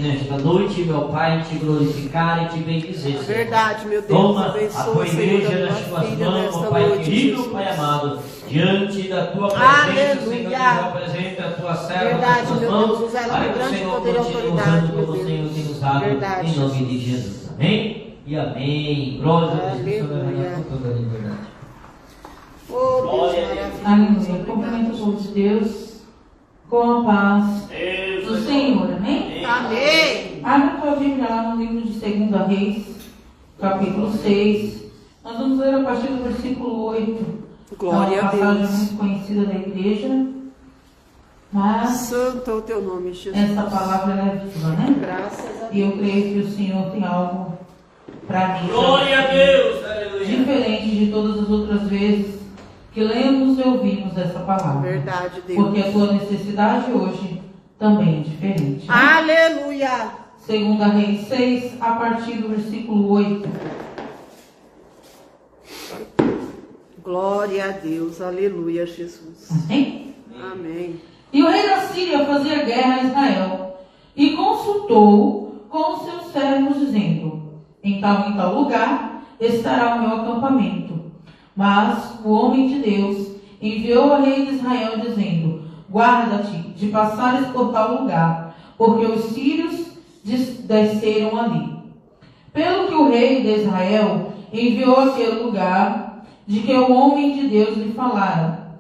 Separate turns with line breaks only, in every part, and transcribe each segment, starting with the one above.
nesta noite, meu Pai, te glorificar e te bendizer.
Verdade, meu Deus.
Toma
abençoa,
a tua igreja
Senhor,
nas tuas mãos, meu Pai
noite,
querido,
Jesus.
Pai amado, diante da tua presença,
Aleluia.
Senhor, que apresenta a tua serva
Verdade,
nas tuas
meu
mãos,
Deus, usa ela
para
com
que o
grande
Senhor
poder e
continue
autoridade,
usando
meu
como o Senhor
Deus.
tem usado,
Verdade,
em nome de
Jesus.
Jesus. Amém? E amém. Glória a Deus.
Aleluia.
Com toda a liberdade.
Oh, Deus
Aleluia. Cumprimento todos Deus com a paz do Senhor. Amém?
Amém.
Abra a tua Bíblia lá no livro de 2 Reis, capítulo 6. Nós vamos ler a partir do versículo 8.
Glória
É uma
a
passagem
Deus.
muito conhecida da igreja. Mas
Santo é o teu nome, Jesus.
essa palavra é viva, né?
Graças a Deus.
E eu creio que o Senhor tem algo para mim.
Glória a Deus. Aleluia.
Diferente de todas as outras vezes que lemos e ouvimos essa palavra.
Verdade, Deus.
Porque a tua necessidade hoje também é diferente. Né?
Aleluia.
2 Reis 6, a partir do versículo 8.
Glória a Deus. Aleluia, Jesus.
Amém?
Amém.
E o rei da Síria fazia guerra a Israel e consultou com os seus servos, dizendo: em tal lugar estará o meu acampamento. Mas o homem de Deus enviou ao rei de Israel, dizendo: guarda-te de passares por tal lugar, porque os sírios desceram ali. Pelo que o rei de Israel enviou àquele lugar de que o homem de Deus lhe falara,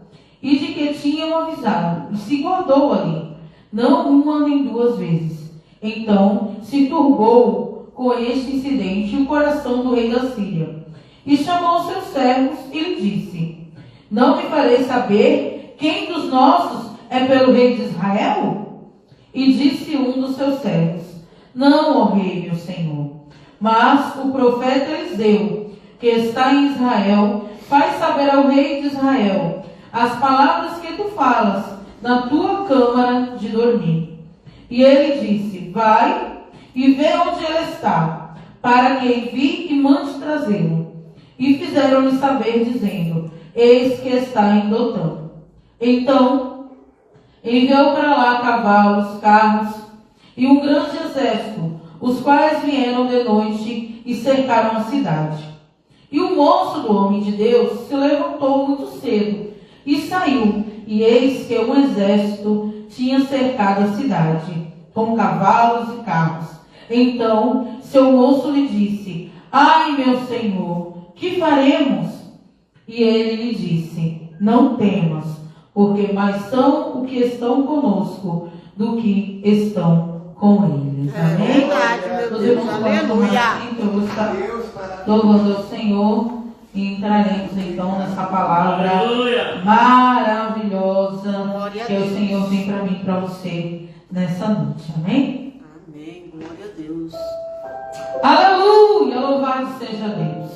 e de que tinham avisado, e se guardou ali, não uma nem duas vezes. Então se turbou com este incidente o coração do rei da Síria, e chamou seus servos e lhe disse: não me farei saber quem dos nossos é pelo rei de Israel? E disse um dos seus servos: não, ó rei, meu senhor, mas o profeta Eliseu, que está em Israel, faz saber ao rei de Israel as palavras que tu falas na tua câmara de dormir. E ele disse: vai e vê onde ele está, para que envie e mande trazê-lo. E fizeram-lhe saber, dizendo: eis que está em Dotã. Então enviou para lá cavalos, carros e um grande exército, os quais vieram de noite e cercaram a cidade. E o moço do homem de Deus se levantou muito cedo e saiu, e eis que um exército tinha cercado a cidade, com cavalos e carros. Então seu moço lhe disse: ai, meu senhor, que faremos? E ele lhe disse: não temas, porque mais são o que estão conosco do que estão com eles.
É
Amém?
verdade, meu
Os
Deus.
irmãos
Aleluia.
vão tomar assim, eu vou estar louvando ao Senhor e entraremos então nessa palavra
Aleluia.
maravilhosa
Glória a
que o
Deus.
Senhor tem para mim e para você nessa noite. Amém?
Amém. Glória a Deus.
Aleluia! Louvado seja Deus.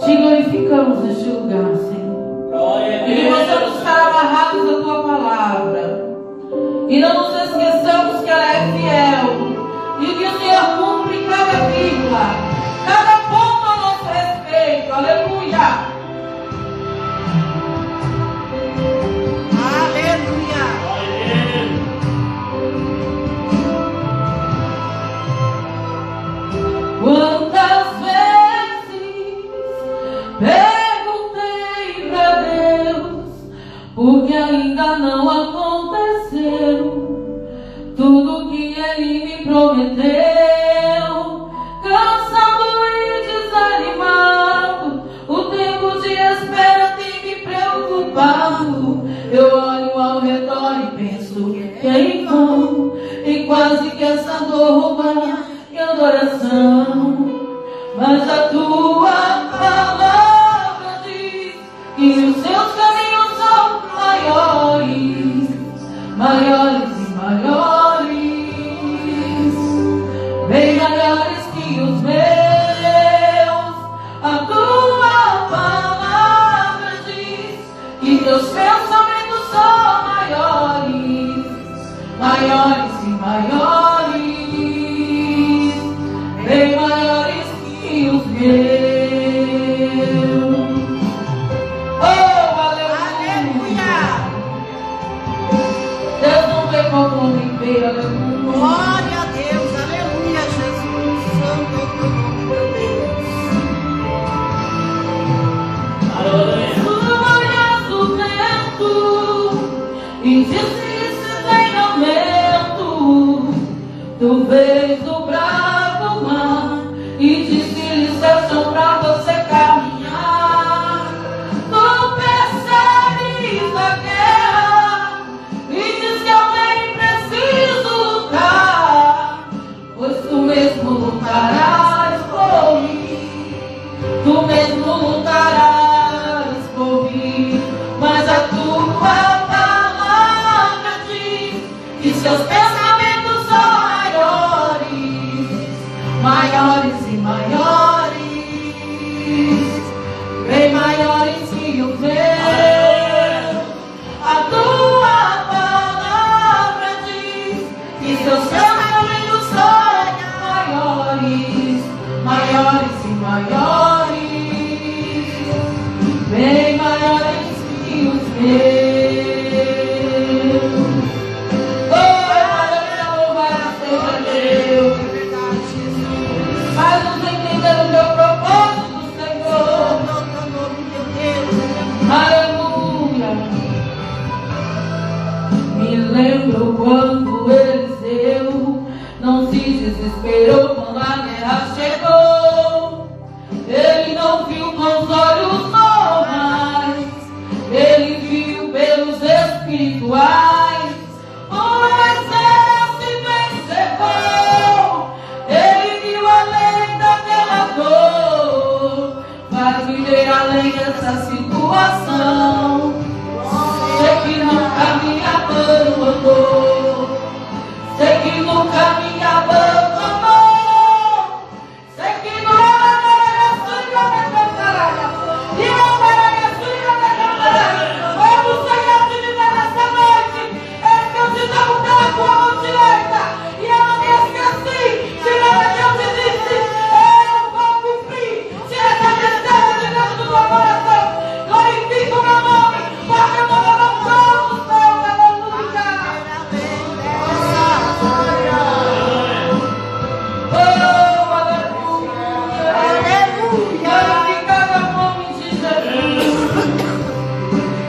Te glorificamos neste lugar, Senhor.
Glória a
E que possamos
Deus.
estar amarrados à tua palavra. E não nos esqueçamos que ela é fiel. E que o Senhor cumpre cada vírgula, cada ponto a nosso respeito. Aleluia!
Aleluia.
Quantas vezes perguntei pra Deus, porque ainda não aconteceu tudo que Ele me prometeu. Cansado e desanimado, o tempo de espera tem me preocupado. Eu olho ao redor e penso que é em vão, e quase que essa dor rouba minha adoração. Mas a tua palavra diz que os seus caminhos são maiores, maiores e maiores, bem maiores que os meus. A tua palavra diz que teus pensamentos são maiores, maiores e maiores, bem maiores que os meus. Oh, aleluia! Deus não vê como homem vê, aleluia.
Glória a Deus, aleluia, Jesus. Santo é o teu nome, meu Deus.
Tu olhas o vento e disse em aumento. Tu vês o bravo mar e disse-lhe céus são pra você caminhar. Tu percebes a guerra e diz que eu nem preciso lutar, pois tu mesmo lutarás por mim. Tu mesmo lutarás por mim. Mas a tua palavra diz que seus pensamentos são maiores e maiores, bem maiores que o meu. A tua palavra diz que seus pensamentos são maiores e maiores, bem maiores que os meus. Oh, louvado seja Deus. Faz-nos entender o teu propósito, Senhor. Aleluia. Me lembro quando Eliseu não se desesperou quando a guerra chegou. Ele não viu com os olhos normais, ele viu pelos espirituais. O exército encerrou, ele viu além daquela dor, vai viver além dessa situação. Sei que nunca me abandonou, sei que nunca me abandonou, sei que nunca me abandonou. E agora me suja na cantará. Como o Senhor te dizer nessa noite, é que eu te dou um pela tua mão direita, e eu não me esqueci de nada que eu te disse. Eu vou cumprir, tira essa tristeza de dentro do meu coração, glorifica o meu nome, porque eu não vou dar pão no céu. Aleluia. Oh, aleluia. Glorificado é o nome de Jesus.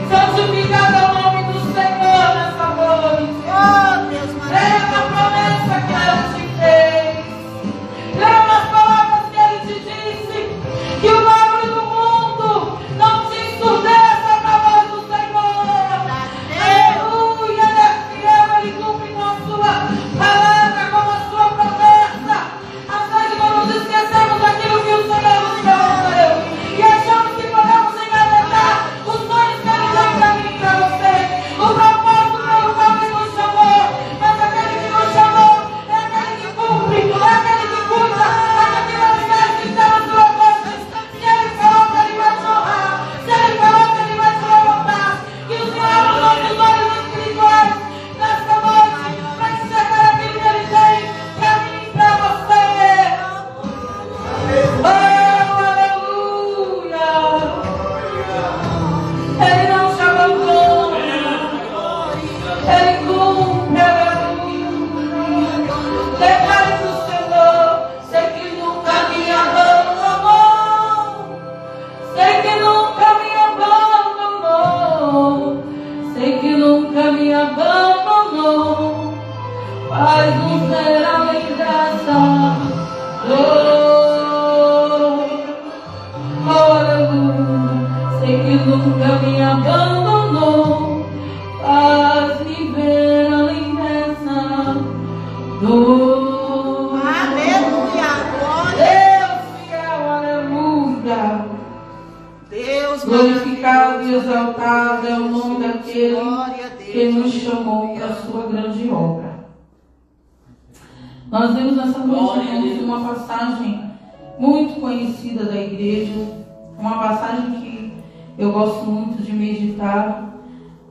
Santificado é o nome do Senhor nessa noite. É a promessa que Ele te fez. Creia nas palavras que Ele te disse. Que o barulho do mundo não te ensurdeça para a voz do Senhor. Aleluia. Ele é fiel, Ele cumpre com a sua palavra, com a sua promessa. Às vezes nós nos esquecemos daquilo que o Senhor nos prometeu e achamos que podemos engavetar os sonhos que Ele tem para mim e para você. O propósito pelo qual Ele nos chamou. Mas aquele que nos chamou é aquele que cumpre, é aquele que cuida, é aquele que está na sua voz. Se Ele falou que Ele vai te honrar, se Ele falou que Ele vai te levantar, que o Senhor abre os nossos olhos espirituais nesta noite para enxergar aquilo que Ele tem para mim e para você. Oh, aleluia. Ele não te abandona, Ele cumpre, aleluia. Declare para o Senhor, sei que nunca me abandonou, sei que nunca me abandonou, sei que nunca me abandonou, faz-nos ver além dessa dor. Oh, aleluia. Sei que nunca me abandonou, faz-me ver além dessa dor.
Aleluia, glória.
Deus fiel, aleluia.
Deus
Glorificado e exaltado é o nome daquele
Glória a Deus.
que nos chamou para a sua grande obra. Nós vemos nessa noite, irmãos, uma passagem muito conhecida da igreja, uma passagem que eu gosto muito de meditar,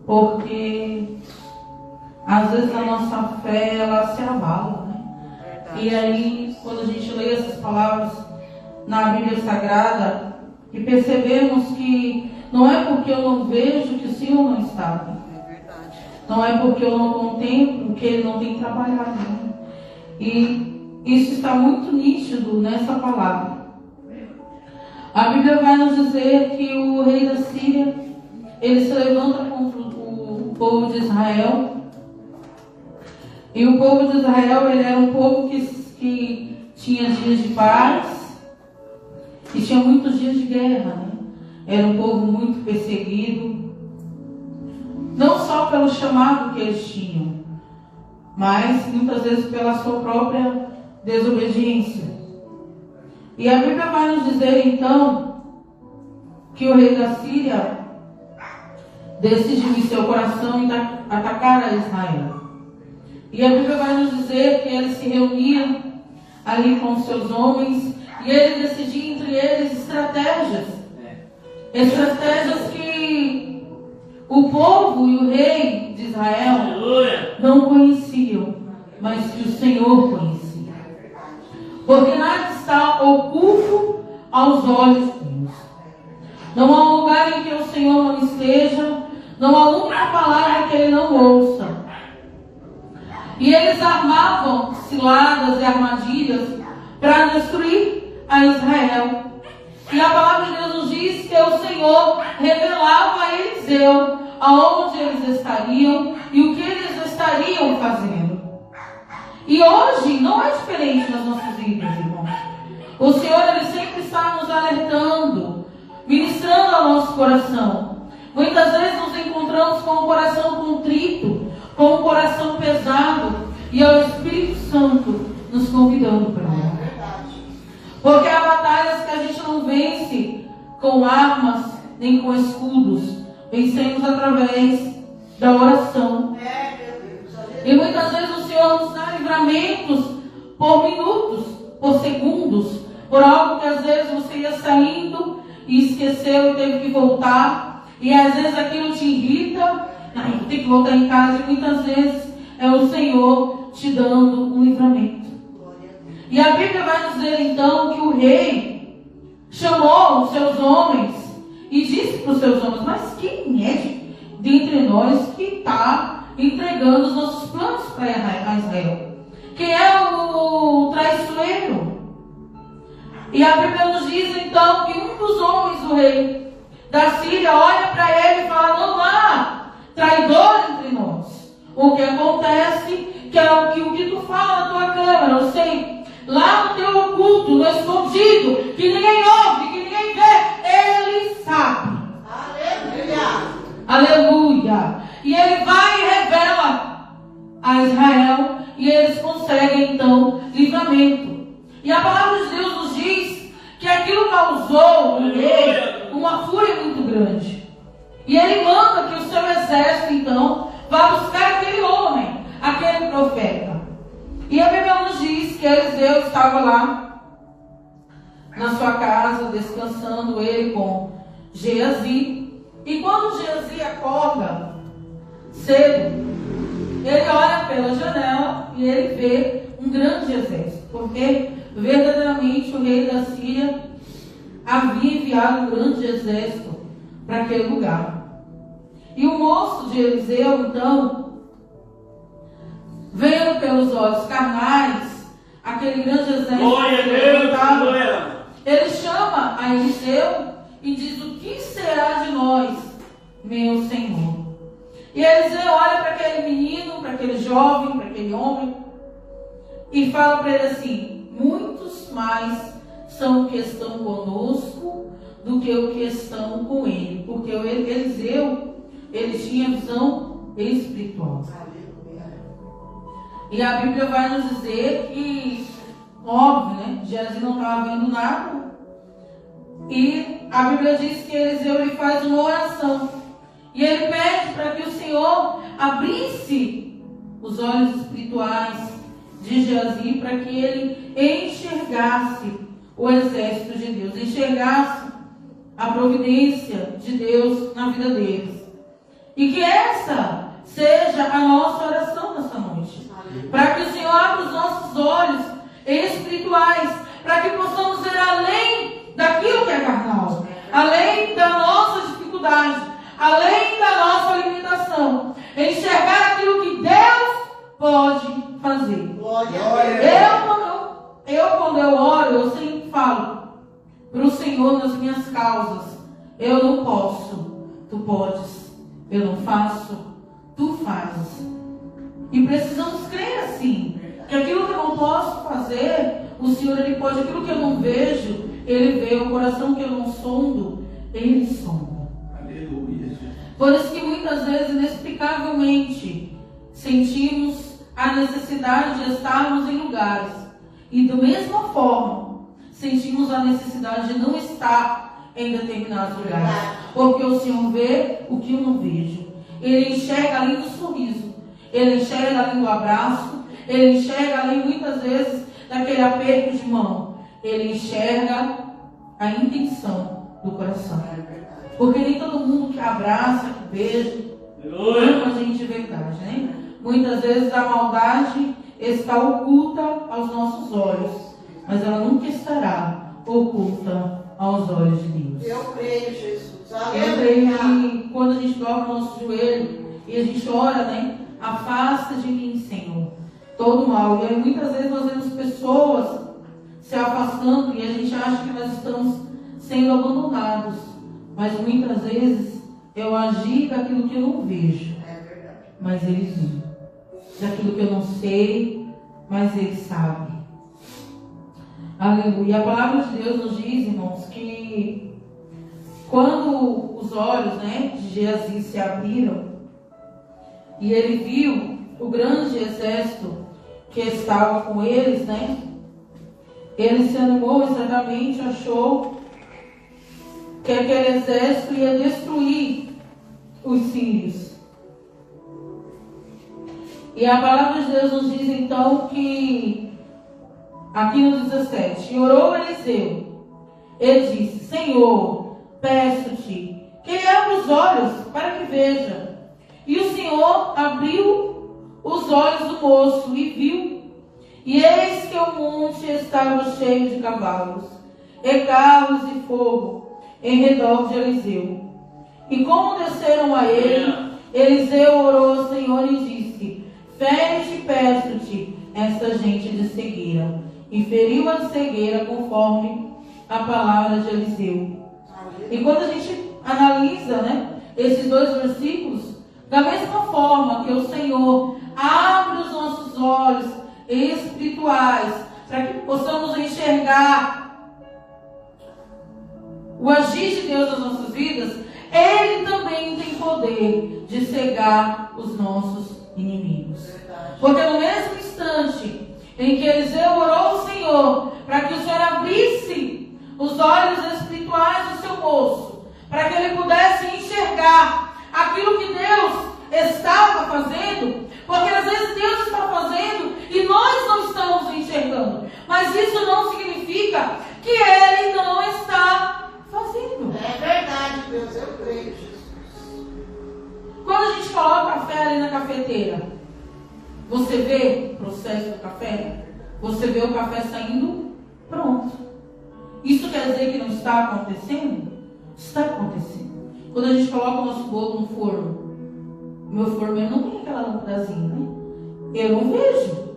porque às vezes a nossa fé ela se abala, né? E aí, quando a gente lê essas palavras na Bíblia Sagrada, e percebemos que não é porque eu não vejo que o Senhor não está.
É verdade.
Não é porque eu não contemplo que Ele não tem trabalhado. E isso está muito nítido nessa palavra. A Bíblia vai nos dizer que o rei da Síria, ele se levanta contra o povo de Israel. E o povo de Israel, ele era um povo que tinha dias de paz e tinha muitos dias de guerra, né? Era um povo muito perseguido, não só pelo chamado que eles tinham, mas muitas vezes pela sua própria desobediência. E a Bíblia vai nos dizer então que o rei da Síria decidiu em seu coração atacar a Israel. E a Bíblia vai nos dizer que ele se reunia ali com os seus homens e ele decidia entre eles estratégias que o povo e o rei de Israel não conheciam, mas que o Senhor conhecia. Porque nada está oculto aos olhos de Deus. Não há um lugar em que o Senhor não esteja, não há uma palavra que ele não ouça. E eles armavam ciladas e armadilhas para destruir a Israel. E a palavra de Deus nos diz que o Senhor revelava a Eliseu aonde eles estariam e o que eles estariam fazendo. E hoje não é diferente nas nossas vidas, irmãos. O Senhor, ele sempre está nos alertando, ministrando ao nosso coração. Muitas vezes nos encontramos com o coração contrito, com o coração pesado, e é o Espírito Santo nos convidando para lá. Porque há batalhas que a gente não vence com armas, nem com escudos. Vencemos através da oração. E muitas vezes o Senhor nos dá livramentos por minutos, por segundos, por algo que às vezes você ia saindo e esqueceu e teve que voltar. E às vezes aquilo te irrita, tem que voltar em casa, e muitas vezes é o Senhor te dando um livramento. E a Bíblia vai nos dizer então que o rei chamou os seus homens e disse para os seus homens: mas quem é dentre nós que está entregando os nossos planos para Israel? Quem é o traiçoeiro? E a Bíblia nos diz então que um dos homens do rei da Síria olha para ele e fala: não há traidor entre nós. O que acontece que é o que tu fala na tua câmara, eu sei, lá no teu oculto, no escondido, que ninguém ouve, que ninguém vê, ele sabe. Aleluia! Aleluia! E ele vai e revela a Israel, e eles conseguem então livramento. E a palavra de Deus nos diz que aquilo causou no rei uma fúria muito grande. E ele manda que o seu exército então vá buscar aquele homem, aquele profeta. E a Bíblia nos diz que Eliseu estava lá na sua casa, descansando, ele com Geazi. E quando Geazi acorda cedo, ele olha pela janela e ele vê um grande exército, porque verdadeiramente o rei da Síria havia enviado um grande exército para aquele lugar. E o moço de Eliseu, então, vendo pelos olhos carnais aquele grande exército, ele chama a Eliseu e diz: o que será de nós, meu Senhor? E Eliseu olha para aquele menino, para aquele jovem, para aquele homem, e fala para ele assim: muitos mais são que estão conosco do que o que estão com ele. Porque o Eliseu, ele tinha visão espiritual. E a Bíblia vai nos dizer que, óbvio, né, Geazi não estava vendo nada. E a Bíblia diz que Eliseu, ele faz uma oração. E ele pede para que o Senhor abrisse os olhos espirituais de Geazi, para que ele enxergasse o exército de Deus, enxergasse a providência de Deus na vida deles. E que essa seja a nossa oração nessa noite. Para que o Senhor abra os nossos olhos espirituais, para que possamos ver além daquilo que é carnal, além da nossa dificuldade, além da nossa limitação, enxergar aquilo que Deus pode fazer.
Glória a Deus.
Quando eu oro, eu sempre falo para o Senhor nas minhas causas: eu não posso, tu podes. Eu não faço, tu fazes. E precisamos crer assim, que aquilo que eu não posso fazer, o Senhor Ele pode. Aquilo que eu não vejo, Ele vê. O coração que eu não sondo, Ele sonda.
Aleluia.
Por isso que muitas vezes, inexplicavelmente, sentimos a necessidade de estarmos em lugares, e da mesma forma sentimos a necessidade de não estar em determinados lugares, porque o Senhor vê o que eu não vejo. Ele enxerga além do sorriso, Ele enxerga além do abraço, Ele enxerga além muitas vezes daquele aperto de mão. Ele enxerga a intenção do coração, porque nem todo mundo que abraça, que beija, ama a gente de verdade, né? Muitas vezes a maldade está oculta aos nossos olhos, mas ela nunca estará oculta aos olhos de Deus.
Eu creio, Jesus.
Eu creio que quando a gente dobra o nosso joelho e a gente ora, né? Afasta de mim, Senhor, todo mal. E aí, muitas vezes nós vemos pessoas se afastando e a gente acha que nós estamos sendo abandonados. Mas muitas vezes eu agi daquilo que eu não vejo, mas Ele viu. Daquilo que eu não sei, mas Ele sabe. Aleluia. A palavra de Deus nos diz, irmãos, que quando os olhos, né, de Geazi se abriram e ele viu o grande exército que estava com eles, né, ele se animou exatamente, achou que aquele exército ia destruir os sírios. E a palavra de Deus nos diz então que, aqui no 17, e orou Eliseu, ele disse: Senhor, peço-te que ele abra os olhos para que veja. E o Senhor abriu os olhos do moço e viu, e eis que o monte estava cheio de cavalos, e carros e fogo em redor de Eliseu. E como desceram a ele, Eliseu orou ao Senhor e disse: fere-te, peço-te, esta gente de cegueira. E feriu a de cegueira conforme a palavra de Eliseu. E quando a gente analisa, né, esses dois versículos, da mesma forma que o Senhor abre os nossos olhos espirituais para que possamos enxergar o agir de Deus nas nossas vidas, Ele também tem poder de cegar os nossos inimigos. Porque no mesmo instante em que Eliseu orou ao Senhor para que o Senhor abrisse os olhos espirituais do seu moço, para que ele pudesse enxergar aquilo que Deus estava fazendo, porque às vezes Deus está fazendo e nós não estamos enxergando, mas isso não significa que Ele não está fazendo.
É verdade, Deus, eu creio, Jesus.
Quando a gente coloca o café ali na cafeteira, você vê o processo do café? Você vê o café saindo pronto. Isso quer dizer que não está acontecendo? Está acontecendo. Quando a gente coloca o nosso bolo no forno, o meu forno não tem aquela lâmpadazinha, né? Eu não vejo.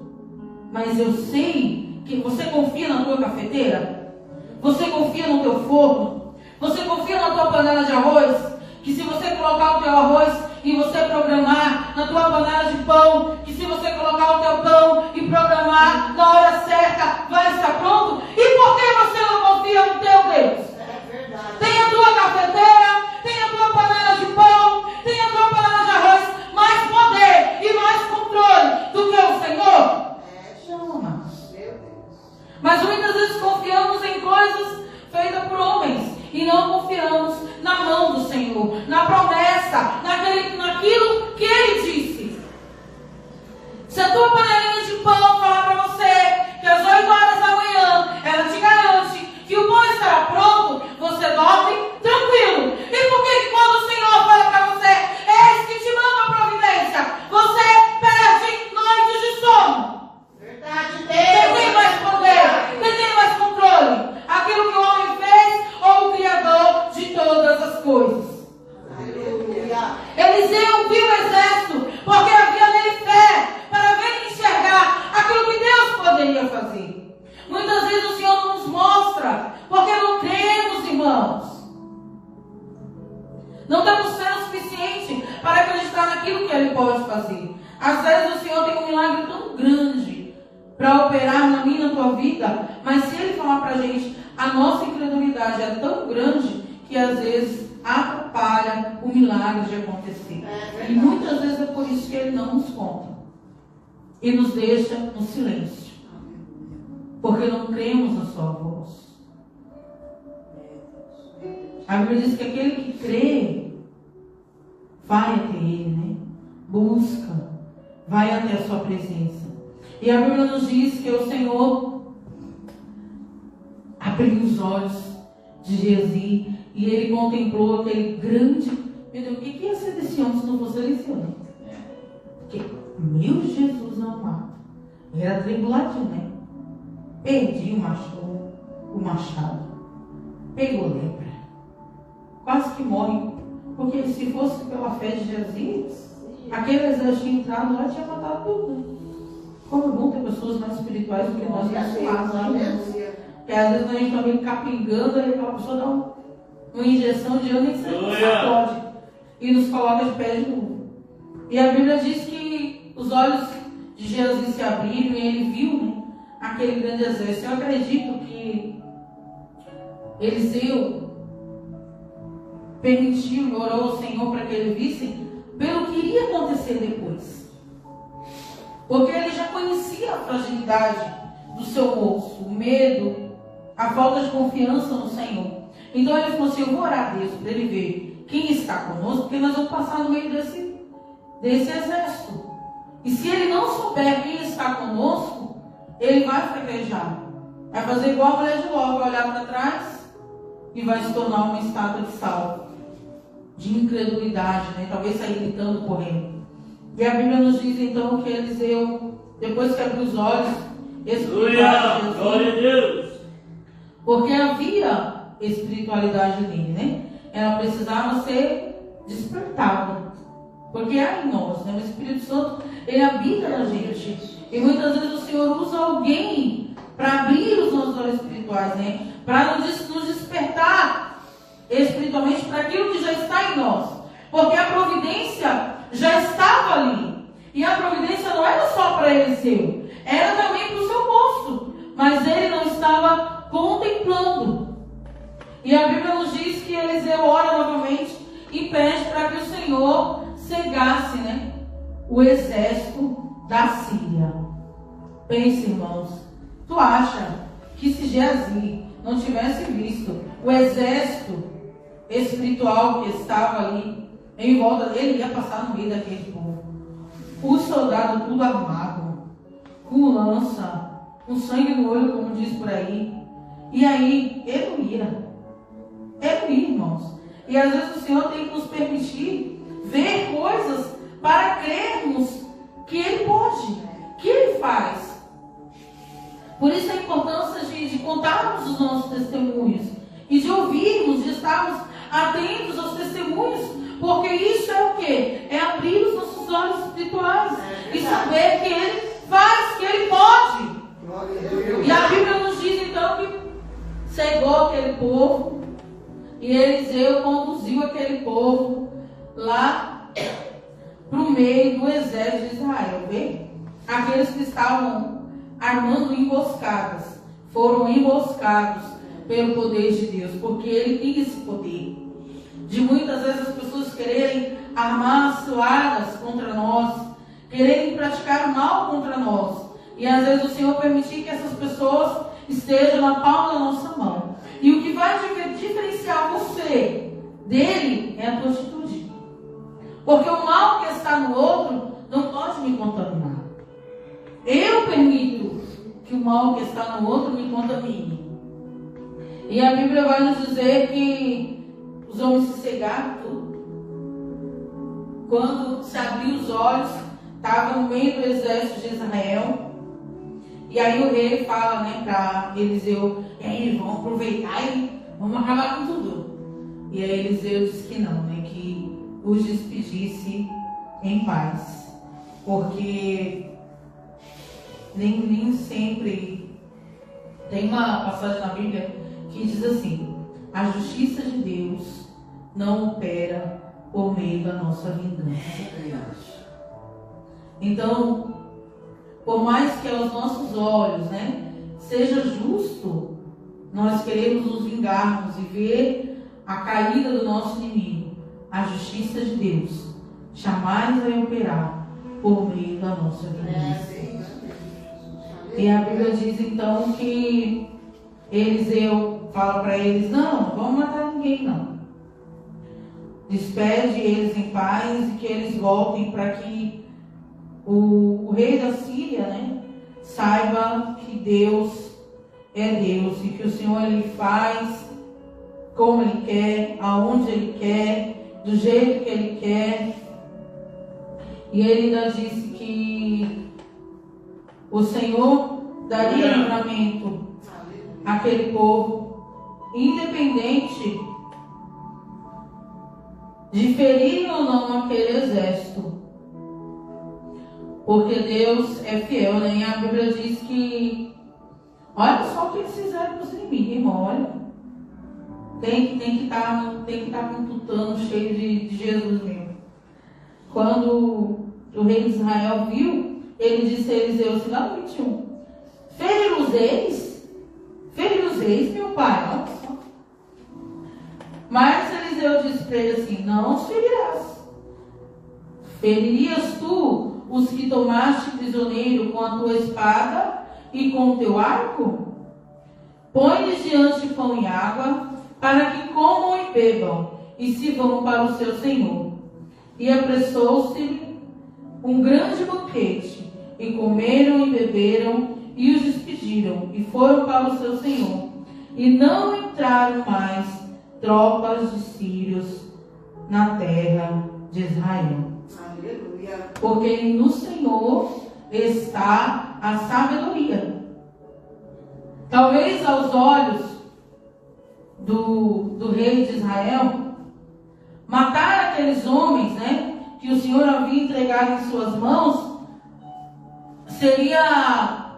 Mas eu sei que você confia na tua cafeteira? Você confia no teu forno? Você confia na tua panela de arroz? Que se você colocar o teu arroz e você programar na tua panela de pão, que se você colocar o teu pão e programar na hora certa, vai estar pronto? E por que você não confia no teu Deus?
É verdade.
Tem a tua cafeteira, tem a tua panela de pão, tem a tua panela de arroz, mais poder e mais controle do que o Senhor? Não, amados.
Meu Deus.
Mas muitas vezes confiamos em coisas feitas por homens e não confiamos na mão do Senhor, na promessa, naquilo que Ele disse. Se a tua panelinha de pão falar para você que às 8 horas da manhã ela te garante que o pão estará pronto, você dorme tranquilo. E por que quando o Senhor fala para você, eis que te manda a providência, você perde noites de sono?
Verdade, Deus.
Quem tem mais poder? Quem tem mais controle? Aquilo que o homem fez ou o Criador de todas as coisas?
Aleluia.
Eliseu viu o exército porque havia nele fé para ver poderia fazer. Muitas vezes o Senhor nos mostra, porque não cremos, irmãos. Não temos fé o suficiente para acreditar naquilo que Ele pode fazer. Às vezes o Senhor tem um milagre tão grande para operar na minha e na tua vida, mas se Ele falar para a gente, a nossa incredulidade é tão grande que às vezes atrapalha o milagre de acontecer. E muitas vezes é por isso que Ele não nos conta e nos deixa no silêncio, porque não cremos na sua voz. A Bíblia diz que aquele que crê vai até Ele, né? Busca, vai até a sua presença. E a Bíblia nos diz que o Senhor abriu os olhos de Geazi e ele contemplou aquele grande... Meu Deus, o que ia ser desse homem se não fosse Eliseu, né? Porque, meu Jesus amado, era atribuladinho, né? Perdi o machado, pegou lepra, quase que morre, porque se fosse pela fé de Jesus, aquele exército tinha entrado lá e tinha matado tudo, né? Como é bom ter pessoas mais espirituais do que nós né? Porque às vezes a gente está meio capingando e aquela pessoa dá uma injeção de ânimo e sempre sacode e nos coloca de pé de novo. E a Bíblia diz que os olhos de Jesus se abriram e ele viu, né, aquele grande exército. Eu acredito que Eliseu permitiu, orou ao Senhor para que ele visse pelo que iria acontecer depois. Porque ele já conhecia a fragilidade do seu moço, o medo, a falta de confiança no Senhor. Então ele falou assim, eu vou orar a Deus para ele ver quem está conosco, porque nós vamos passar no meio desse exército. E se ele não souber quem está conosco, ele vai fraquejar. Vai fazer igual a mulher de Ló, vai olhar para trás e vai se tornar uma estátua de sal, de incredulidade, né? Talvez sair gritando, correndo. E a Bíblia nos diz então que Eliseu, depois que abriu os olhos, espirituais, glória a Deus, porque havia espiritualidade nele, né? Ela precisava ser despertada, porque há em nós, né? O Espírito Santo, ele habita na gente, e muitas vezes o Senhor usa alguém para abrir os nossos olhos espirituais, né? Para nos despertar espiritualmente para aquilo que já está em nós, porque a providência já estava ali, e a providência não era só para Eliseu, era também para o seu moço, mas ele não estava contemplando. E a Bíblia nos diz que Eliseu ora novamente e pede para que o Senhor cegasse, né, o exército da Síria. Pense, irmãos, tu acha que se Geazi não tivesse visto o exército espiritual que estava ali em volta dele, ia passar no meio daquele povo? Os soldados tudo armado, com lança, com sangue no olho, como diz por aí. E aí, ele não ia. Ele não ia, irmãos. E às vezes o Senhor tem que nos permitir ver coisas para crermos que Ele pode, que Ele faz. Por isso a importância de contarmos os nossos testemunhos e de ouvirmos, de estarmos atentos aos testemunhos, porque isso é o quê? É abrir os nossos olhos espirituais e saber que Ele faz, que Ele pode. E a Bíblia nos diz então que cegou aquele povo e Eliseu conduziu aquele povo lá para o meio do exército de Israel. Vê? Aqueles que estavam armando emboscadas foram emboscados pelo poder de Deus, porque Ele tem esse poder de muitas vezes as pessoas quererem armar ciladas contra nós, quererem praticar o mal contra nós, e às vezes o Senhor permitir que essas pessoas estejam na palma da nossa mão. E o que vai diferenciar você dele é a tua atitude, porque o mal que está no outro não pode me contaminar. Eu permito que o mal que está no outro me contamine. E a Bíblia vai nos dizer que os homens se cegaram tudo. Quando se abriu os olhos, estava no meio do exército de Israel. E aí o rei fala, né, para Eliseu, e aí, vamos aproveitar e vamos acabar com tudo. E aí Eliseu disse que não, né, que os despedisse em paz. Porque nem sempre Tem uma passagem na Bíblia que diz assim: a justiça de Deus não opera por meio da nossa vingança. Então, por mais que aos nossos olhos, seja justo, nós queremos nos vingarmos e ver a caída do nosso inimigo. A justiça de Deus jamais vai operar por meio da nossa vingança. E a Bíblia diz então que Eliseu fala para eles: não vamos matar ninguém não. Despede eles em paz e que eles voltem para que o rei da Síria, saiba que Deus é Deus e que o Senhor ele faz como ele quer, aonde ele quer, do jeito que ele quer. E ele ainda disse que o Senhor daria livramento àquele povo, independente de ferir ou não aquele exército, porque Deus é fiel, E a Bíblia diz que, olha só o que eles fizeram com os inimigos, irmão, olha. Tem que estar com um tutano cheio de Jesus mesmo. Quando o rei de Israel viu, ele disse a Eliseu assim, lá no 21, ferir os eis, meu pai, olha só. Mas Eliseu disse para ele assim, não os ferirás. Feririas tu os que tomaste prisioneiro com a tua espada e com o teu arco? Põe-lhes diante pão e água, para que comam e bebam, e se vão para o seu senhor. E apressou-se um grande banquete, e comeram e beberam, e os despediram, e foram para o seu senhor. E não entraram mais tropas de sírios na terra de Israel.
Aleluia.
Porque no Senhor está a sabedoria. Talvez aos olhos do rei de Israel, matar aqueles homens, que o Senhor havia entregado em suas mãos, seria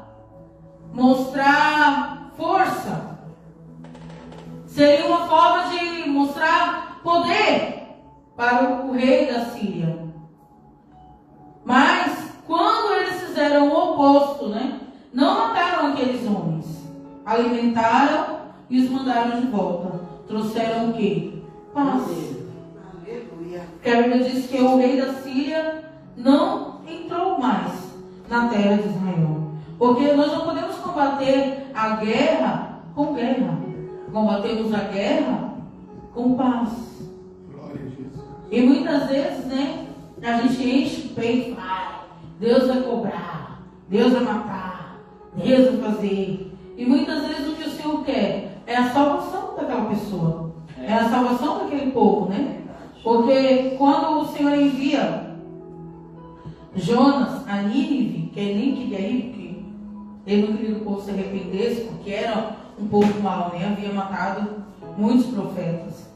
mostrar força. Seria uma forma de mostrar poder para o rei da Síria. Mas, quando eles fizeram o oposto, não mataram aqueles homens, alimentaram e os mandaram de volta. Trouxeram o quê? Paz.
Aleluia.
Porque a Bíblia diz que o rei da Síria não entrou mais na terra de Israel. Porque nós não podemos combater a guerra com guerra. Combatemos a guerra com paz.
Glória a Jesus.
E muitas vezes, a gente enche o peito e fala, Deus vai cobrar, Deus vai matar, Deus vai fazer. E muitas vezes o que o Senhor quer é a salvação daquela pessoa. É a salvação daquele povo, Porque quando o Senhor envia Jonas a Nínive, que ele nem queria ir, porque ele não queria que o povo se arrependesse, porque era um povo mau, havia matado muitos profetas.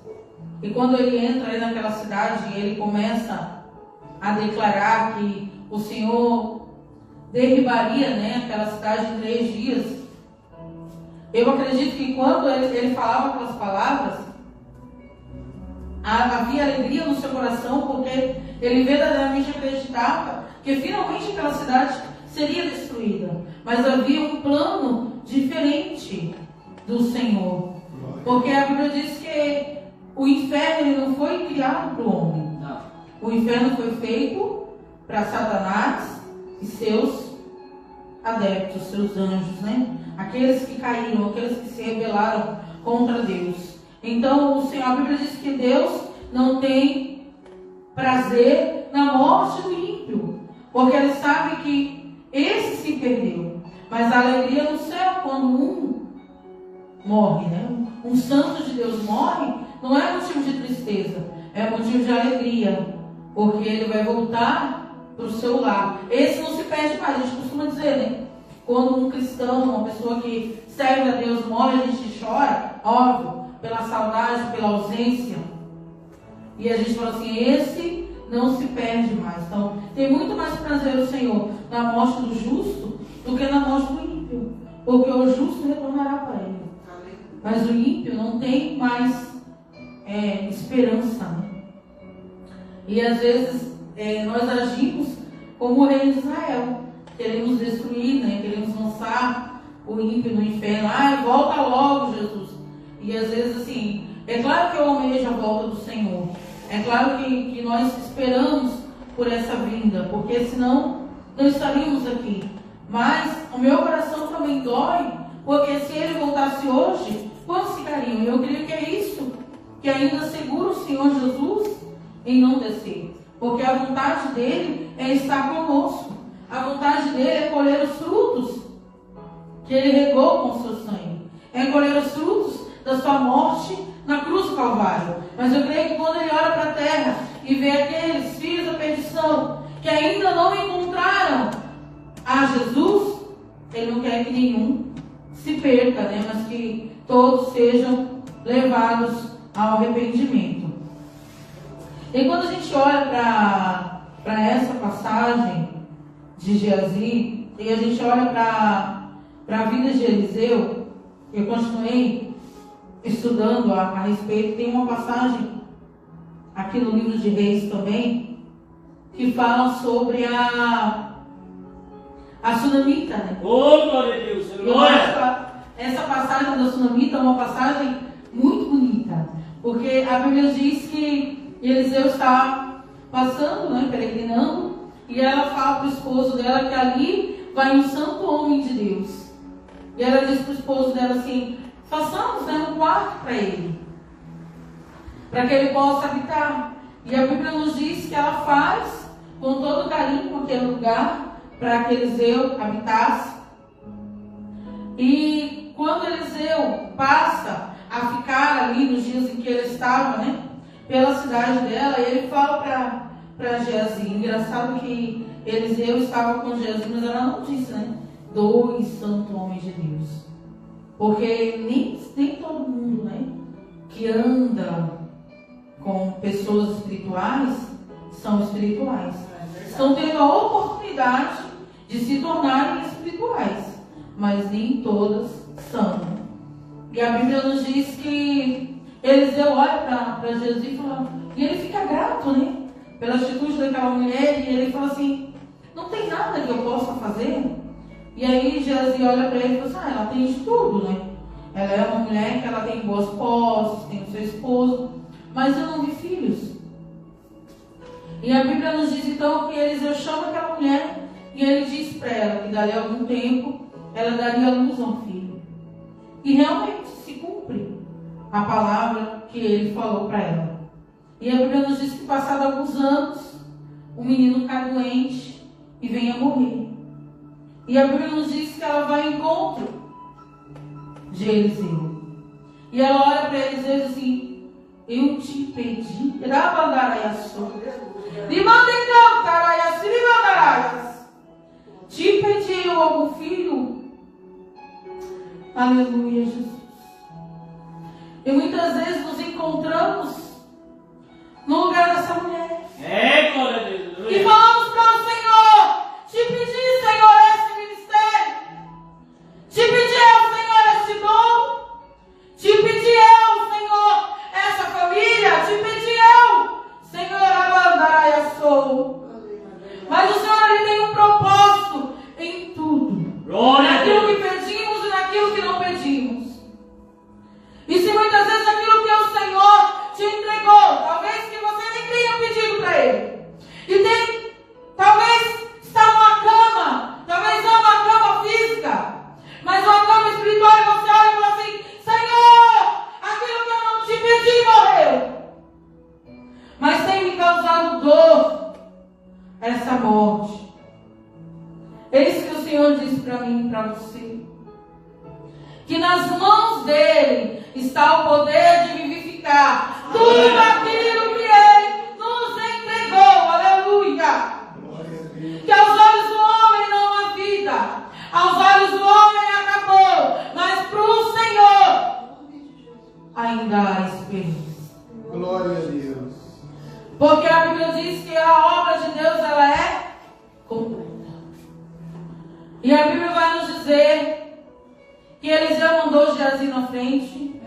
E quando ele entra aí naquela cidade, ele começa a declarar que o Senhor derribaria aquela cidade em 3 dias. Eu acredito que quando ele falava aquelas palavras, havia alegria no seu coração, porque ele verdadeiramente acreditava que finalmente aquela cidade seria destruída. Mas havia um plano diferente do Senhor. Porque a Bíblia diz que o inferno ele não foi criado para o homem.
Não.
O inferno foi feito para Satanás e seus adeptos, seus anjos, Aqueles que caíram, aqueles que se rebelaram contra Deus. Então, o Senhor, a Bíblia diz que Deus não tem prazer na morte do ímpio, porque Ele sabe que esse se perdeu. Mas a alegria no céu quando um morre, Um santo de Deus morre, não é motivo de tristeza, é motivo de alegria, porque ele vai voltar para o seu lar. Esse não se perde mais, a gente costuma dizer, Quando um cristão, uma pessoa que serve a Deus morre, a gente chora, óbvio, pela saudade, pela ausência. E a gente fala assim, esse não se perde mais. Então, tem muito mais prazer o Senhor na morte do justo do que na morte do ímpio. porque o justo retornará para ele. Mas o ímpio não tem mais esperança, né? E às vezes nós agimos como o rei de Israel. Queremos destruir, né? Queremos lançar o ímpio no inferno. Volta logo, Jesus. E às vezes assim, é claro que eu almejo a volta do Senhor. É claro que nós esperamos por essa vinda, porque senão não estaríamos aqui. Mas o meu coração também dói, porque se ele voltasse hoje, quantos ficariam? Eu creio que é isso que ainda segura o Senhor Jesus em não descer. Porque a vontade dele é estar conosco. A vontade dele é colher os frutos que ele regou com o seu sangue. É colher os frutos da sua morte na cruz do Calvário. Mas eu creio que quando ele olha para a terra e vê aqueles filhos da perdição que ainda não encontraram a Jesus, ele não quer que nenhum se perca, né? Mas que todos sejam levados ao arrependimento. E quando a gente olha para essa passagem de Geazi, e a gente olha para a vida de Eliseu, eu continuei estudando a respeito. Tem uma passagem aqui no livro de Reis também, que fala sobre a Sunamita, né?
Glória a Deus!
Essa passagem da Sunamita é uma passagem muito bonita, porque a Bíblia diz que Eliseu está passando, né, peregrinando, e ela fala para o esposo dela que ali vai um santo homem de Deus. E ela diz para o esposo dela assim: façamos, né, um quarto para ele, para que ele possa habitar. E a Bíblia nos diz que ela faz com todo carinho aquele lugar para que Eliseu habitasse. E quando Eliseu passa a ficar ali nos dias em que ele estava, né, pela cidade dela, ele fala para Geazi. Engraçado que Eliseu estava com Geazi, mas ela não disse, né, 2 santos homens de Deus. Porque nem todo mundo, né, que anda com pessoas espirituais são espirituais. Estão tendo a oportunidade de se tornarem espirituais, mas nem todas são. E a Bíblia nos diz que Eliseu olha para Jesus e ele fica grato, né, pela atitude daquela mulher, e ele fala assim: não tem nada que eu possa fazer? E aí Geazi olha para ele e fala assim: ela tem de tudo, né? Ela é uma mulher que ela tem boas posses, tem o seu esposo, mas eu não vi filhos. E a Bíblia nos diz então que Eliseu chama aquela mulher e ele diz para ela que dali a algum tempo ela daria luz a um filho. E realmente se cumpre a palavra que ele falou para ela. E a Bíblia nos diz que passado alguns anos o menino cai doente e vem a morrer. E a Bíblia nos diz que ela vai ao encontro de Eliseu. E ela olha para Eliseu e diz assim: eu te pedi, te pedi algum filho? Aleluia, Jesus. E muitas vezes nos encontramos no lugar dessa mulher.
Glória a Deus!
E falamos para o Senhor: te pedi, Senhor, esse ministério. Te pedi, Senhor, esse dom. Te pedi, Senhor, essa família. Te pedi, Senhor, sou. Mas o Senhor, Ele tem um propósito em tudo. Naquilo que pedimos e naquilo que não pedimos. E se muitas vezes aquilo que o Senhor te entregou, talvez que você nem tenha pedido para Ele, e talvez está numa cama, talvez não uma cama física, mas uma cama espiritual, e você olha e fala assim: Senhor, aquilo que eu não te pedi morreu, mas tem me causado dor, essa morte. Eis que o Senhor disse para mim e para você, que nas mãos dele está o poder de vivificar tudo aquilo que ele nos entregou. Aleluia! Que aos olhos do homem não há vida, aos olhos do homem acabou, mas para o Senhor ainda há esperança.
Glória a Deus.
Porque a Bíblia diz que a obra de Deus, ela é completa. E a Bíblia vai nos dizer Geazi na frente.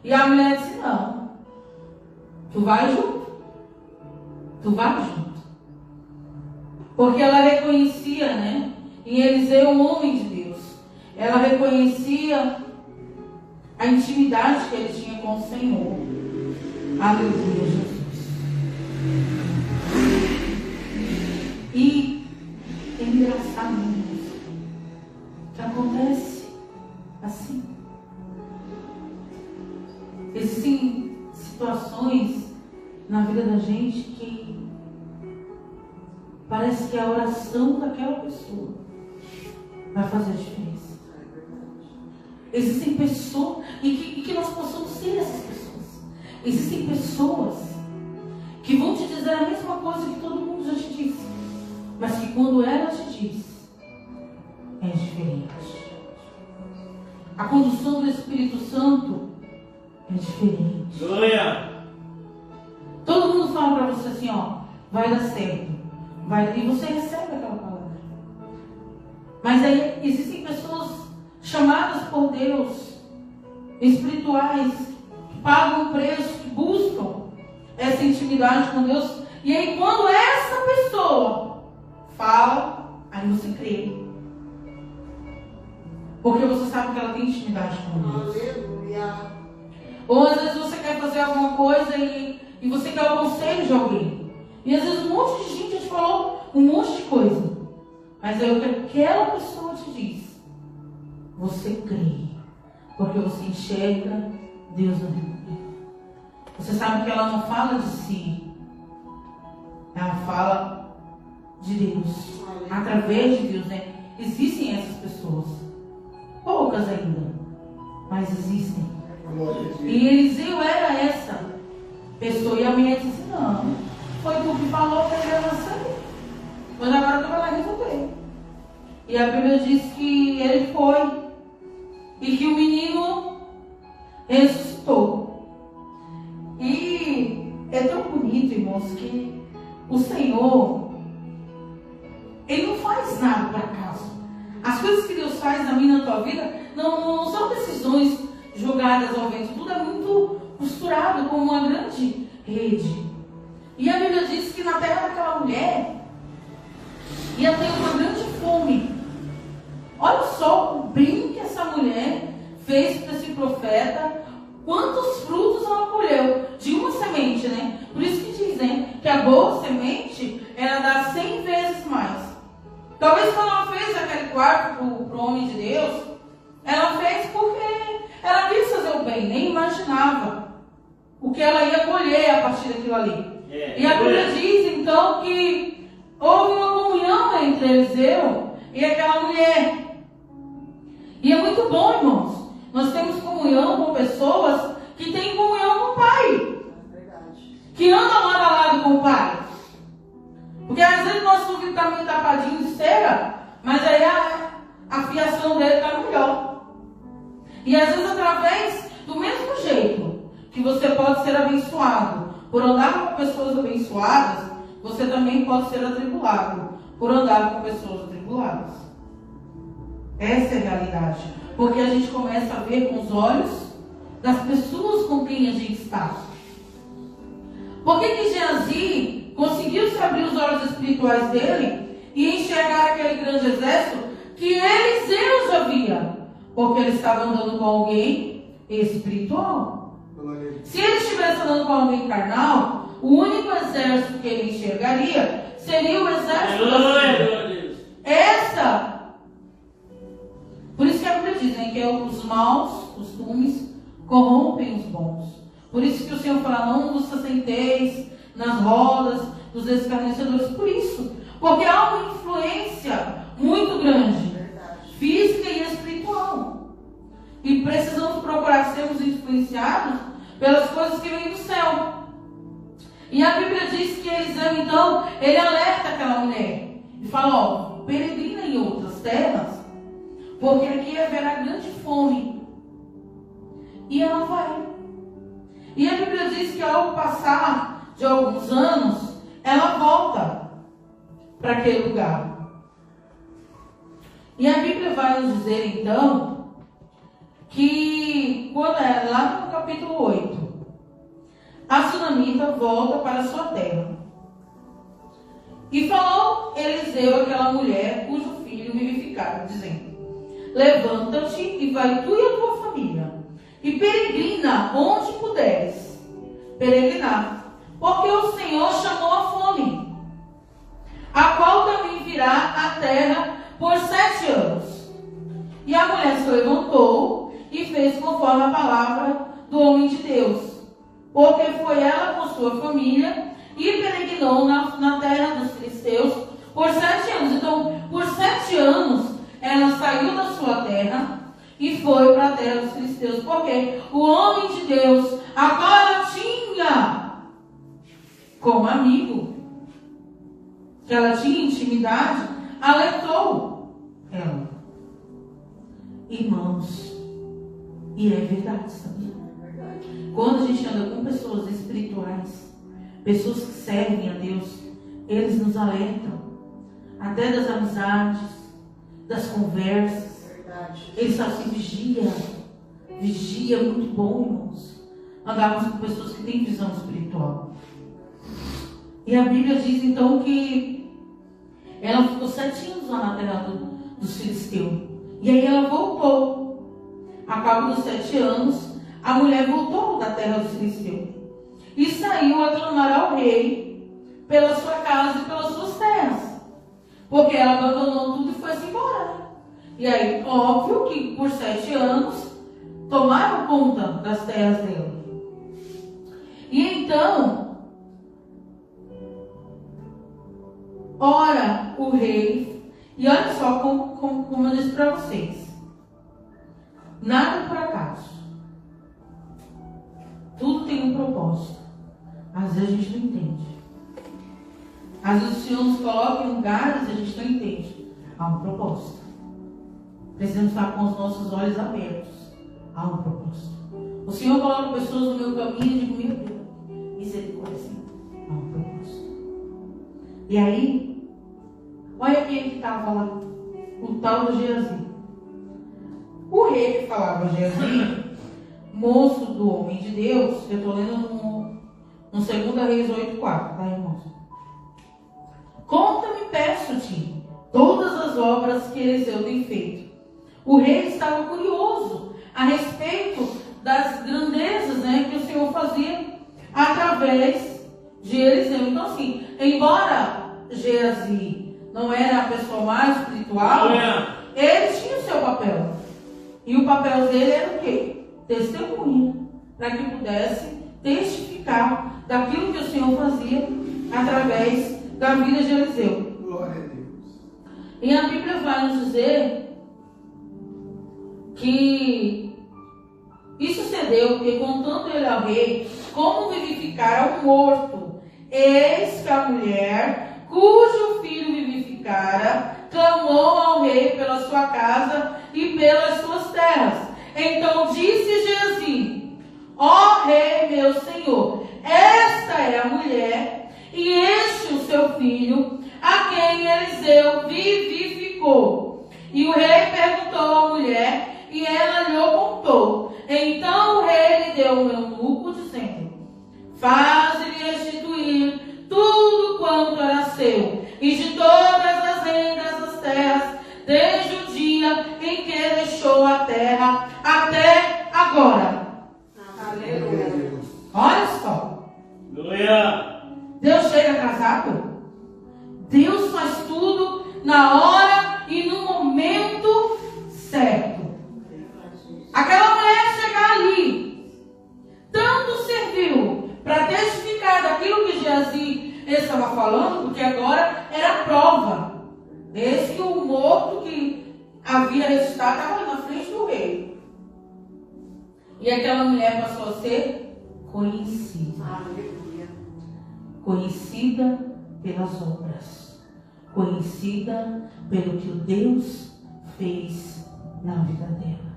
E a mulher disse, não. Tu vai junto. Tu vai junto. Porque ela reconhecia, né? Em Eliseu, um homem de Deus. Ela reconhecia a intimidade que ele tinha com o Senhor. Aleluia, Jesus. E é engraçado isso. Que acontece assim. Existem situações na vida da gente que parece que a oração daquela pessoa vai fazer a diferença. Existem pessoas, e que nós possamos ser essas pessoas. Existem pessoas que vão te dizer a mesma coisa que todo mundo já te disse, mas que quando ela te diz, é diferente. A condução do Espírito Santo é diferente.
Glória.
Todo mundo fala para você assim, ó, vai dar certo. E você recebe aquela palavra. Mas aí existem pessoas chamadas por Deus, espirituais, que pagam o preço, que buscam essa intimidade com Deus. E aí quando essa pessoa fala, aí você crê. Porque você sabe que ela tem intimidade com Deus.
Aleluia.
Ou às vezes você quer fazer alguma coisa e você quer o conselho de alguém. E às vezes um monte de gente te falou um monte de coisa. Mas aí o que aquela pessoa te diz, você crê. Porque você enxerga Deus na vida. Você sabe que ela não fala de si. Ela fala de Deus. Através de Deus, né? Existem essas pessoas. Poucas ainda. Mas existem. E Eliseu era essa pessoa. E a mulher disse, não, foi tu que falou para ele sair. Mas agora tu vai lá resolver. E a Bíblia diz que ele foi. E que o menino ressuscitou. E é tão bonito, irmãos, que o Senhor, Ele não faz nada por acaso. As coisas que Deus faz na minha e na tua vida não são decisões jogadas ao vento. Tudo é muito costurado como uma grande rede. E a Bíblia diz que na terra daquela mulher ia ter uma grande fome. Olha só o bem que essa mulher fez para esse profeta. Quantos frutos ela colheu de uma semente, né? Por isso que diz, né? Que a boa semente, ela dá 100 vezes mais. Talvez quando ela fez aquele quarto para o homem de Deus, ela fez porque ela quis fazer o bem, nem imaginava o que ela ia colher a partir daquilo ali. E a Bíblia diz, então, que houve uma comunhão entre Eliseu e aquela mulher. E é muito bom, irmãos. Nós temos comunhão com pessoas que têm comunhão com o Pai. Que andam lado a lado com o Pai. Porque às vezes nosso filho está meio tapadinho de cera, mas aí a fiação dele está melhor. E às vezes através do mesmo jeito que você pode ser abençoado por andar com pessoas abençoadas, você também pode ser atribulado por andar com pessoas atribuladas. Essa é a realidade. Porque a gente começa a ver com os olhos das pessoas com quem a gente está. Por que Geazi conseguiu se abrir os olhos espirituais dele e enxergar aquele grande exército que Eliseu já via? Porque ele estava andando com alguém espiritual. Se ele estivesse andando com alguém carnal, o único exército que ele enxergaria seria o exército da Deus. Por isso que a Bíblia diz, né, que os maus costumes corrompem os bons. Por isso que o Senhor fala, não vos assenteis nas rodas dos escarnecedores. Por isso, porque há uma influência muito grande, física e espiritual. E precisamos procurar sermos influenciados pelas coisas que vêm do céu. E a Bíblia diz que Eliseu, então, ele alerta aquela mulher. E fala, ó, peregrina em outras terras, porque aqui haverá grande fome. E ela vai. E a Bíblia diz que ao passar de alguns anos, ela volta para aquele lugar. E a Bíblia vai nos dizer, então, que quando é lá no capítulo 8, a sunamita volta para sua terra. E falou Eliseu àquela mulher cujo filho vivificara, dizendo: levanta-te e vai tu e a tua família, e peregrina onde puderes peregrinar, porque o Senhor chamou a fome, a qual também virá à terra por 7 anos. E a mulher se levantou e fez conforme a palavra do homem de Deus, porque foi ela com sua família e peregrinou na terra dos filisteus por 7 anos. Então, por 7 anos, ela saiu da sua terra e foi para a terra dos filisteus, porque o homem de Deus, a qual ela tinha como amigo, que ela tinha intimidade, alertou ela. Irmãos, e é verdade, sabia? Quando a gente anda com pessoas espirituais, pessoas que servem a Deus, eles nos alertam, até das amizades, das conversas. Eles falam assim: vigia é muito bom, irmãos. Andarmos com pessoas que têm visão espiritual. E a Bíblia diz então que ela ficou 7 anos lá na terra dos filisteus. E aí ela voltou. A cabo dos 7 anos, a mulher voltou da terra dos filisteus e saiu a clamar ao rei pela sua casa e pelas suas terras, porque ela abandonou tudo e foi-se embora. E aí, óbvio que por 7 anos tomaram conta das terras dela. E então, ora o rei, e olha só como eu disse para vocês, nada por acaso, tudo tem um propósito. Às vezes a gente não entende, às vezes o Senhor nos coloca em lugares e a gente não entende. Há um propósito. Precisamos estar com os nossos olhos abertos. Há um propósito. O Senhor coloca pessoas no meu caminho e digo: meu Deus, misericórdia. Há um propósito. E aí, olha quem que estava lá, o tal do Geazi. O rei que falava Geazi, moço do homem de Deus, eu estou lendo no 2 Reis 8:4, tá, irmãos? Conta-me, peço-te, todas as obras que Eliseu tem feito. O rei estava curioso a respeito das grandezas, né, que o Senhor fazia através de Eliseu. Então, assim, embora Geazi não era a pessoa mais espiritual, ele tinha o seu papel. E o papel dele era o quê? Testemunha, para que pudesse testificar daquilo que o Senhor fazia através da vida de Eliseu.
Glória a Deus.
E a Bíblia vai nos dizer que isso sucedeu porque, contando ele ao rei como vivificara um morto, eis que a mulher cujo filho vivificara clamou ao rei pela sua casa e pelas suas terras. Então disse Geazi: ó rei meu senhor, esta é a mulher e este o seu filho, a quem Eliseu vivificou. E o rei perguntou à mulher, e ela lhe contou. Então o rei lhe deu um eunuco, dizendo: faze-lhe restituir tudo quanto era seu, e de todas as rendas das terras, desde o dia em que deixou a terra até agora.
Aleluia.
Olha só.
Glória.
Deus chega atrasado? Deus faz tudo na hora e no momento certo. Aquela mulher chegar ali, tanto serviu para testificar daquilo que Geazi estava falando, porque agora era prova. Desde que o morto que havia ressuscitado estava na frente do rei. E aquela mulher passou a ser conhecida.
Aleluia.
Conhecida pelas obras. Conhecida pelo que o Deus fez na vida dela.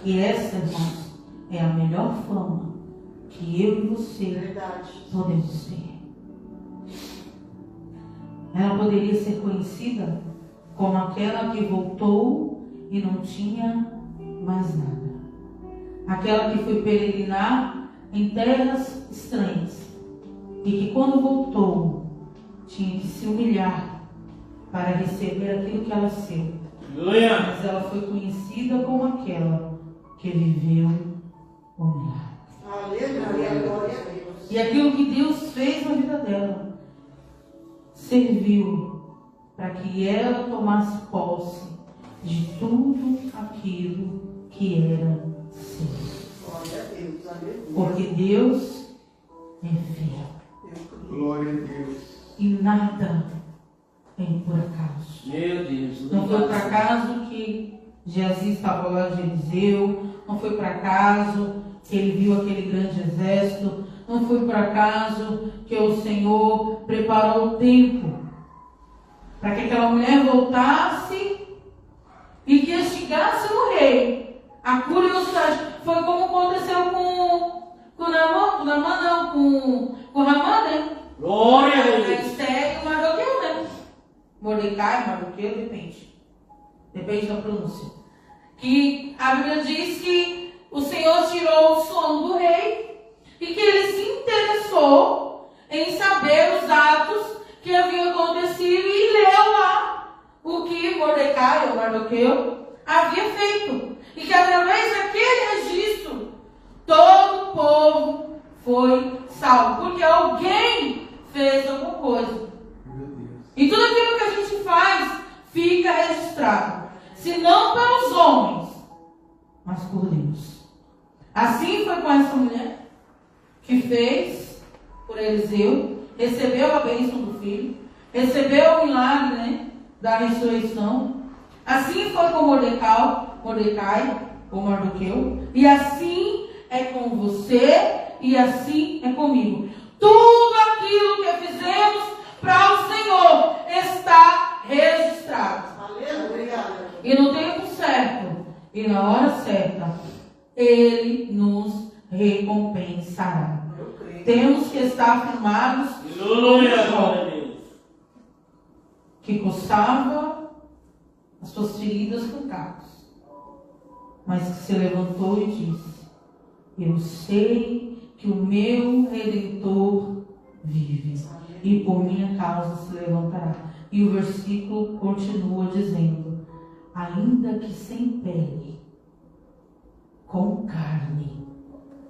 E essa, irmãos, é a melhor fama que eu e você
Verdade.
podemos ter. Ela poderia ser conhecida como aquela que voltou e não tinha mais nada. aquela que foi peregrinar em terras estranhas e que quando voltou tinha que se humilhar para receber aquilo que ela seu. Mas ela foi conhecida como aquela que viveu o milagre.
Aleluia, glória a Deus.
E aquilo que Deus fez na vida dela serviu para que ela tomasse posse de tudo aquilo que era seu.
Glória a Deus, aleluia.
Porque Deus é fiel.
Glória a Deus.
E nada é por acaso.
Meu Deus.
Não foi por acaso que Geazi estava lá de Eliseu. Não foi por acaso que ele viu aquele grande exército. Não foi por acaso que o Senhor preparou o tempo para que aquela mulher voltasse e que instigasse o rei. A curiosidade foi como aconteceu com Ramã, né?
Glória a Deus.
Esther e Mardoqueu, né? Mordecai, Mardoqueu, depende da pronúncia. Que a Bíblia diz que o Senhor tirou o sono do rei e que ele se interessou em saber os atos que haviam acontecido e leu lá o que Mordecai ou Mardoqueu havia feito. E que através daquele registro, todo o povo foi salvo. Porque alguém fez alguma coisa.
Meu Deus.
E tudo aquilo que a gente faz fica registrado. Se não pelos homens, mas por Deus. Assim foi com essa mulher que fez por Eliseu, recebeu a bênção do filho, recebeu o milagre, né, da ressurreição. Assim foi com Mordecai ou Mardoqueu, e assim é com você e assim é comigo. Tudo aquilo que fizemos para o Senhor está registrado.
Aleluia.
E no tempo certo e na hora certa, Ele nos recompensará.
Eu creio.
Temos que estar firmados
Glória a Deus.
que coçava as suas feridas com cacos, mas que se levantou e disse: eu sei que o meu Redentor vive e por minha causa se levantará. E o versículo continua dizendo: ainda que sem pele, com carne,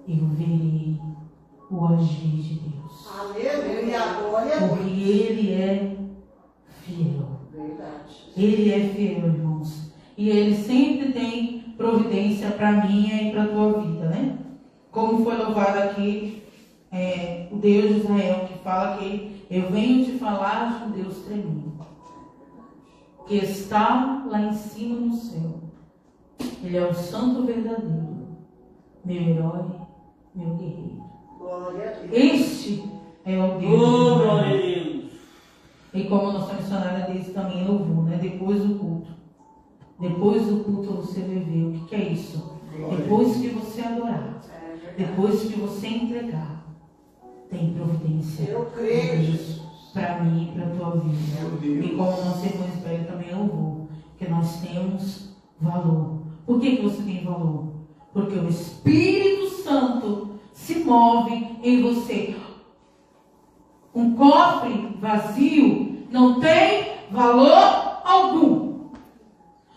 eu verei o agir de Deus.
Aleluia, glória a Deus.
Porque Ele é fiel.
Verdade.
Ele é fiel, irmãos. E Ele sempre tem providência para a minha e para a tua vida, né? Como foi louvado aqui o Deus de Israel, que fala que eu venho te falar de um Deus tremendo, que está lá em cima no céu. Ele é o santo verdadeiro, meu herói, meu guerreiro.
Glória a Deus.
Este é o Deus de
Oh,
Israel.
glória a Deus.
E como a nossa missionária disse também, louvou, né? Depois do culto. Depois do culto você vai ver o que é isso. Depois que você adorar, depois que você entregar, tem providência.
Eu creio, Jesus.
Para mim e para a tua vida.
Meu Deus.
E como a nossa irmã Isabel também louvou, que nós temos valor. Por que você tem valor? Porque o Espírito Santo se move em você. Um cofre vazio não tem valor algum.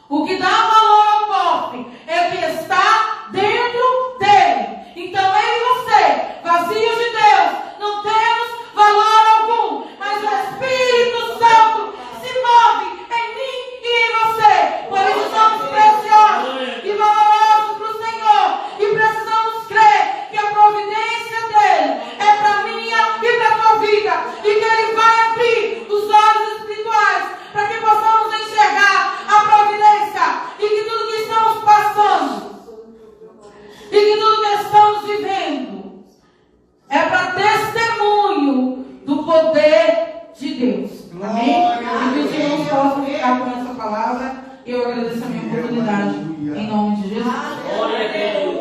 O que dá valor ao cofre é o que está dentro dele. Então eu e você, vazios de Deus, não temos valor algum. Mas o Espírito Santo se move em mim e em você. Por isso somos preciosos e valorosos para o Senhor. E precisamos crer que a providência dele é para a minha e para a tua vida. E que ele vai abrir os olhos espirituais para que possamos enxergar a providência. E que tudo que estamos passando, e que tudo que estamos vivendo, é para testemunho do poder de Deus. Amém? E que os irmãos possam ficar com essa palavra. Eu agradeço a minha oportunidade. Em nome de Jesus.
Glória a Deus.